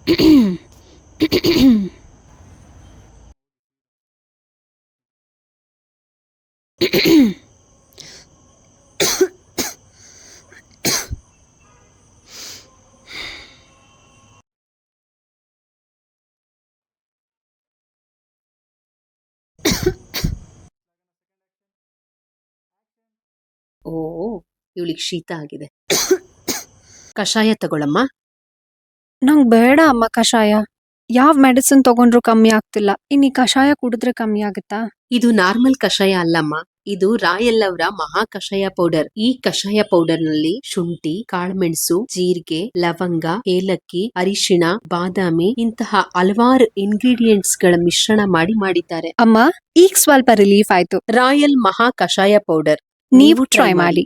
ಓ, ಇವಳಿಗೆ ಶೀತ ಆಗಿದೆ. ಕಷಾಯ ತಗೊಳಮ್ಮ. ನಂಗ್ ಬೇಡ ಅಮ್ಮ ಕಷಾಯ. ಯಾವ್ ಮೆಡಿಸಿನ್ ತಗೊಂಡ್ರು ಕಮ್ಮಿ ಆಗ್ತಿಲ್ಲ. ಇನ್ ಈ ಕಷಾಯ ಕುಡಿದ್ರೆ ಕಮ್ಮಿ ಆಗುತ್ತಾ? ಇದು ನಾರ್ಮಲ್ ಕಷಾಯ ಅಲ್ಲಮ್ಮ, ಇದು ರಾಯಲ್ ಅವರ ಮಹಾ ಕಷಾಯ ಪೌಡರ್. ಈ ಕಷಾಯ ಪೌಡರ್ ನಲ್ಲಿ ಶುಂಠಿ, ಕಾಳುಮೆಣಸು, ಜೀರಿಗೆ, ಲವಂಗ, ಏಲಕ್ಕಿ, ಅರಿಶಿಣ, ಬಾದಾಮಿ ಇಂತಹ ಹಲವಾರು ಇಂಗ್ರೀಡಿಯೆಂಟ್ಸ್ ಗಳ ಮಿಶ್ರಣ ಮಾಡಿದ್ದಾರೆ. ಅಮ್ಮ, ಈಗ ಸ್ವಲ್ಪ ರಿಲೀಫ್ ಆಯ್ತು. ರಾಯಲ್ ಮಹಾ ಕಷಾಯ ಪೌಡರ್ ನೀವು ಟ್ರೈ ಮಾಡಿ.